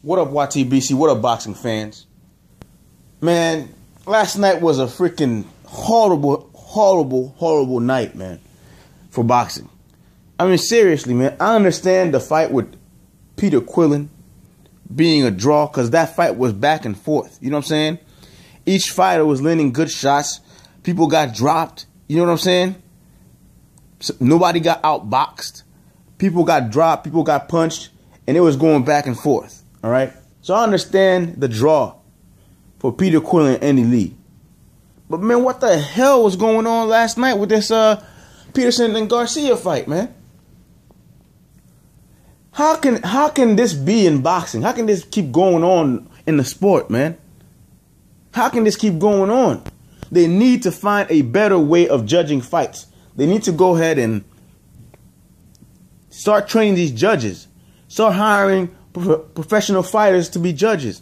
What up, YTBC? What up, boxing fans? Man, last night was a freaking horrible night, man, for boxing. I mean, seriously, man. I understand the fight with Peter Quillen being a draw because that fight was back and forth. You know what I'm saying? Each fighter was landing good shots. People got dropped. You know what I'm saying? So nobody got outboxed. People got dropped. People got punched. And it was going back and forth. All right? So I understand the draw for Peter Quillen and Andy Lee. But, man, what the hell was going on last night with this Peterson and Garcia fight, man? How can this be in boxing? How can this keep going on in the sport, man? How can this keep going on? They need to find a better way of judging fights. They need to go ahead and start training these judges. Start hiring professional fighters to be judges.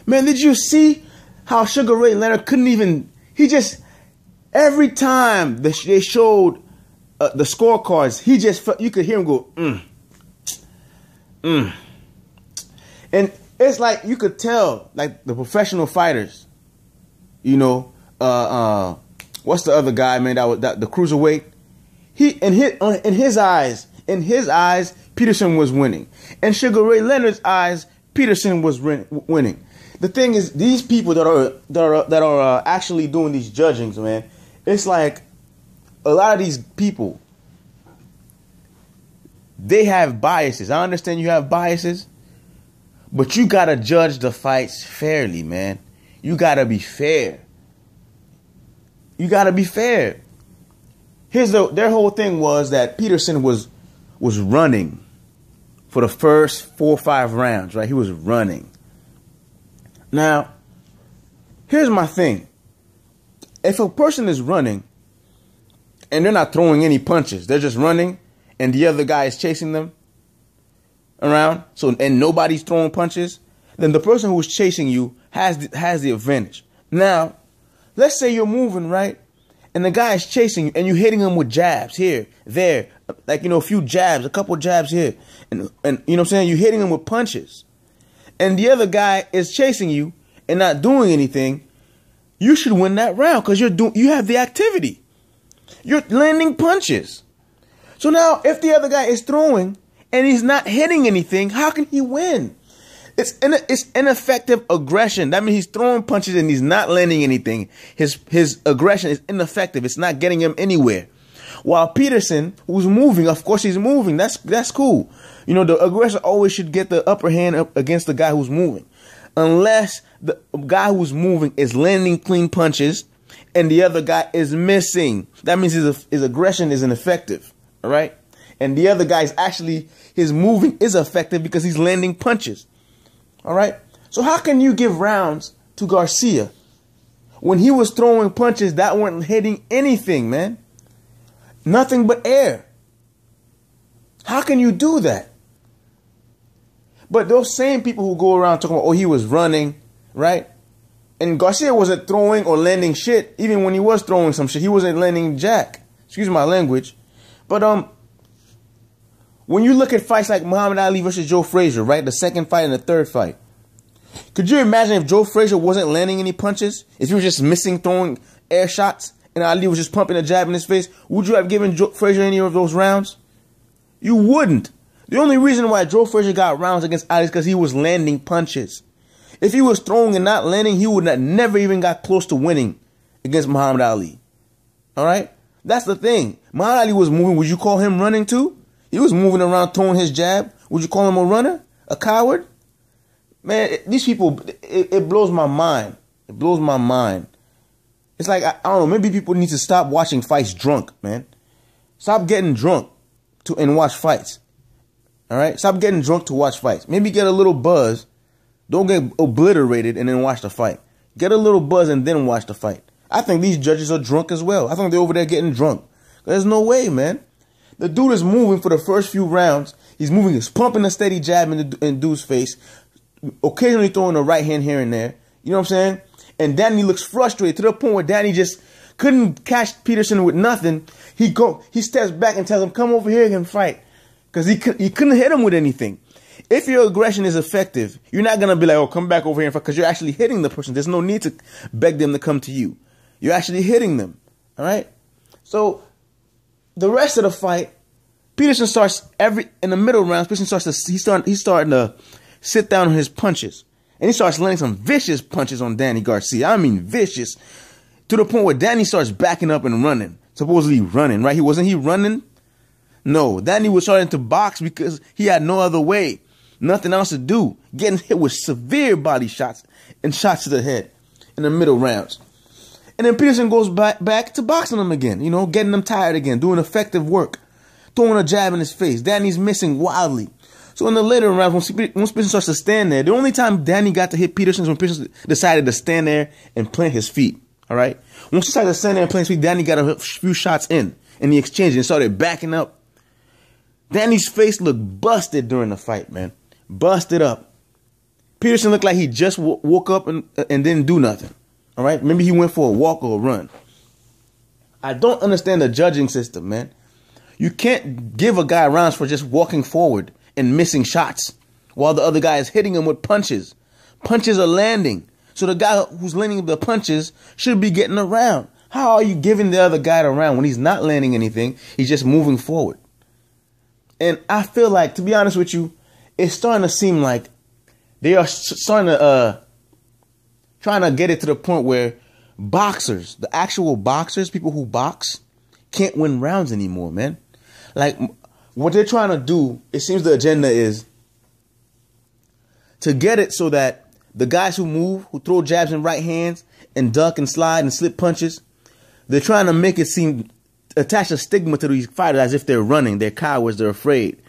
Man, did you see how Sugar Ray Leonard couldn't even... He just... Every time they showed the scorecards, he just... You could hear him go, And it's like you could tell, like the professional fighters, you know, what's the other guy, man, that the cruiserweight? In his eyes, Peterson was winning. In Sugar Ray Leonard's eyes, Peterson was winning. The thing is, these people that are actually doing these judgings, man, it's like a lot of these people, they have biases. I understand you have biases, but you gotta judge the fights fairly, man. You gotta be fair. You gotta be fair. Their whole thing was that Peterson was running for the first 4 or 5 rounds, right? He was running. Now, here's my thing. If a person is running and they're not throwing any punches, they're just running and the other guy is chasing them around, and nobody's throwing punches, then the person who's chasing you has the advantage. Now, let's say you're moving, right? And the guy is chasing you and you're hitting him with jabs here, there, like, you know, a few jabs, a couple jabs here. And you know what I'm saying? You're hitting him with punches. And the other guy is chasing you and not doing anything. You should win that round because you have the activity. You're landing punches. So now if the other guy is throwing and he's not hitting anything, how can he win? It's ineffective aggression. That means he's throwing punches and he's not landing anything. His aggression is ineffective. It's not getting him anywhere. While Peterson, who's moving, of course he's moving. That's cool. You know, the aggressor always should get the upper hand up against the guy who's moving. Unless the guy who's moving is landing clean punches and the other guy is missing. That means his aggression is ineffective. All right? And the other guy's actually, his moving is effective because he's landing punches. All right? So how can you give rounds to Garcia when he was throwing punches that weren't hitting anything, man? Nothing but air. How can you do that? But those same people who go around talking about, oh, he was running, right? And Garcia wasn't throwing or landing shit. Even when he was throwing some shit, he wasn't landing jack. Excuse my language. But when you look at fights like Muhammad Ali versus Joe Frazier, right? The second fight and the third fight. Could you imagine if Joe Frazier wasn't landing any punches? If he was just missing throwing air shots and Ali was just pumping a jab in his face? Would you have given Joe Frazier any of those rounds? You wouldn't. The only reason why Joe Frazier got rounds against Ali is because he was landing punches. If he was throwing and not landing, he would have never even got close to winning against Muhammad Ali. All right? That's the thing. Muhammad Ali was moving. Would you call him running too? He was moving around throwing his jab. Would you call him a runner? A coward? Man, these people, it blows my mind. It blows my mind. It's like, I don't know, maybe people need to stop watching fights drunk, man. Stop getting drunk and watch fights. All right? Stop getting drunk to watch fights. Maybe get a little buzz. Don't get obliterated and then watch the fight. Get a little buzz and then watch the fight. I think these judges are drunk as well. I think they're over there getting drunk. There's no way, man. The dude is moving for the first few rounds. He's moving, he's pumping a steady jab in dude's face, occasionally throwing a right hand here and there. You know what I'm saying? And Danny looks frustrated to the point where Danny just couldn't catch Peterson with nothing. He steps back and tells him, come over here and fight. Because he couldn't hit him with anything. If your aggression is effective, you're not going to be like, oh, come back over here, because you're actually hitting the person. There's no need to beg them to come to you. You're actually hitting them. All right? So the rest of the fight, Peterson starts in the middle rounds, he's starting to sit down on his punches. And he starts landing some vicious punches on Danny Garcia. I mean vicious. To the point where Danny starts backing up and running. Supposedly running, right? Wasn't he running? No. Danny was starting to box because he had no other way. Nothing else to do. Getting hit with severe body shots and shots to the head in the middle rounds. And then Peterson goes back to boxing him again. You know, getting them tired again. Doing effective work. Throwing a jab in his face. Danny's missing wildly. So in the later rounds, once Peterson starts to stand there, the only time Danny got to hit Peterson is when Peterson decided to stand there and plant his feet. All right? Once he started to stand there and plant his feet, Danny got a few shots in the exchange and started backing up. Danny's face looked busted during the fight, man. Busted up. Peterson looked like he just woke up and didn't do nothing. All right? Maybe he went for a walk or a run. I don't understand the judging system, man. You can't give a guy rounds for just walking forward and missing shots while the other guy is hitting him with punches. Punches are landing. So the guy who's landing the punches should be getting around. How are you giving the other guy a round when he's not landing anything? He's just moving forward. And I feel like, to be honest with you, it's starting to seem like they are starting to trying to get it to the point where boxers, the actual boxers, people who box, can't win rounds anymore, man. Like, what they're trying to do, it seems the agenda is to get it so that the guys who move, who throw jabs and right hands and duck and slide and slip punches, they're trying to make it seem, attach a stigma to these fighters as if they're running, they're cowards, they're afraid,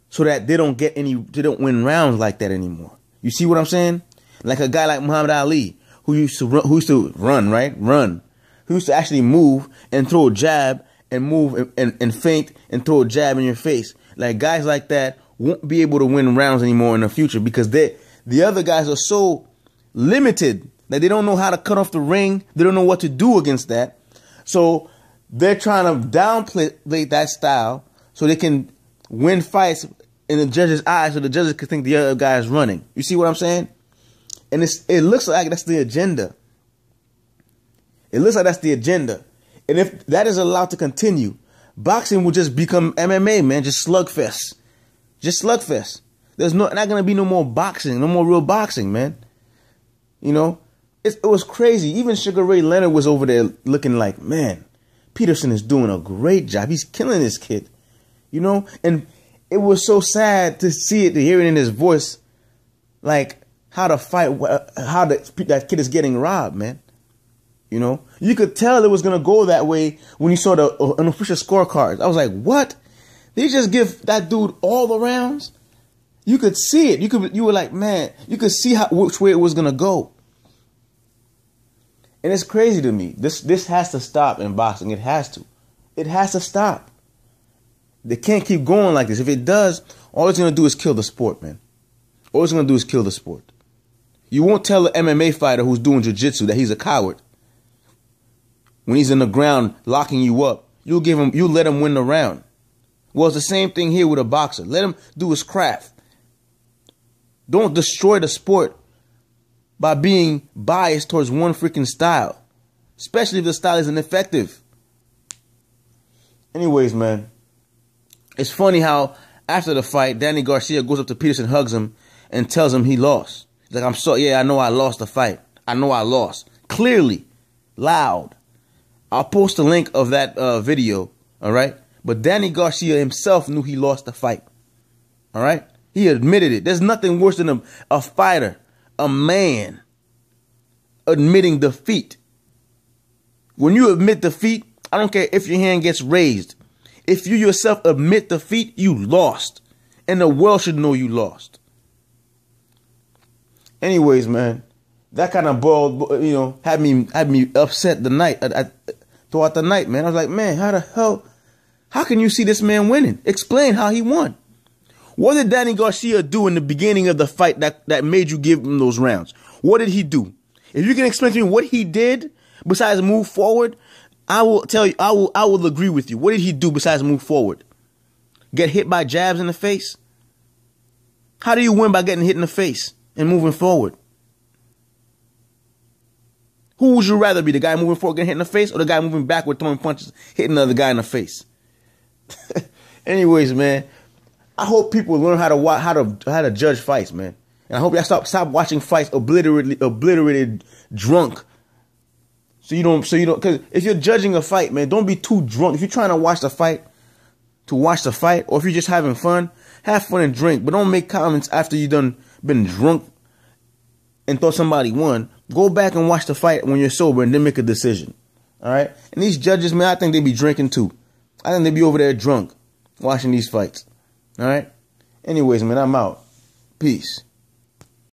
so that they don't win rounds like that anymore. You see what I'm saying? Like a guy like Muhammad Ali, who used to run, right? Run. Who used to actually move and throw a jab and move and feint and throw a jab in your face. Like, guys like that won't be able to win rounds anymore in the future because the other guys are so limited that they don't know how to cut off the ring. They don't know what to do against that. So they're trying to downplay that style so they can win fights in the judges' eyes so the judges can think the other guy is running. You see what I'm saying? And it looks like that's the agenda. It looks like that's the agenda. And if that is allowed to continue, boxing will just become MMA, man. Just slugfest. Just slugfest. There's not going to be no more boxing, no more real boxing, man. You know, it was crazy. Even Sugar Ray Leonard was over there looking like, man, Peterson is doing a great job. He's killing this kid, you know. And it was so sad to see it, to hear it in his voice, like how the fight, how that kid is getting robbed, man. You know, you could tell it was going to go that way when you saw the unofficial scorecards. I was like, what? They just give that dude all the rounds? You could see it. You were like, man, you could see which way it was going to go. And it's crazy to me. This has to stop in boxing. It has to. It has to stop. They can't keep going like this. If it does, all it's going to do is kill the sport, man. All it's going to do is kill the sport. You won't tell an MMA fighter who's doing jiu-jitsu that he's a coward. When he's in the ground locking you up, you'll let him win the round. Well, it's the same thing here with a boxer. Let him do his craft. Don't destroy the sport by being biased towards one freaking style, especially if the style isn't effective. Anyways, man, it's funny how after the fight, Danny Garcia goes up to Peterson, hugs him, and tells him he lost. He's like, I'm sorry, yeah, I know I lost the fight. I know I lost. Clearly, loud. I'll post a link of that video, all right? But Danny Garcia himself knew he lost the fight, all right? He admitted it. There's nothing worse than a fighter, a man, admitting defeat. When you admit defeat, I don't care if your hand gets raised. If you yourself admit defeat, you lost. And the world should know you lost. Anyways, man, that kind of boiled, you know, had me upset the night, throughout the night, man. I was like, man, how can you see this man winning? Explain how he won. What did Danny Garcia do in the beginning of the fight that made you give him those rounds? What did he do? If you can explain to me what he did besides move forward, I will tell you, I will agree with you. What did he do besides move forward? Get hit by jabs in the face? How do you win by getting hit in the face and moving forward? Who would you rather be? The guy moving forward getting hit in the face, or the guy moving backward throwing punches, hitting the other guy in the face? Anyways, man, I hope people learn how to judge fights, man. And I hope y'all stop watching fights obliterated drunk. So you don't, because if you're judging a fight, man, don't be too drunk. If you're trying to watch the fight, or if you're just having fun, have fun and drink. But don't make comments after you done been drunk and thought somebody won. Go back and watch the fight when you're sober and then make a decision. All right? And these judges, man, I think they be drinking too. I think they be over there drunk watching these fights. All right? Anyways, man, I'm out. Peace.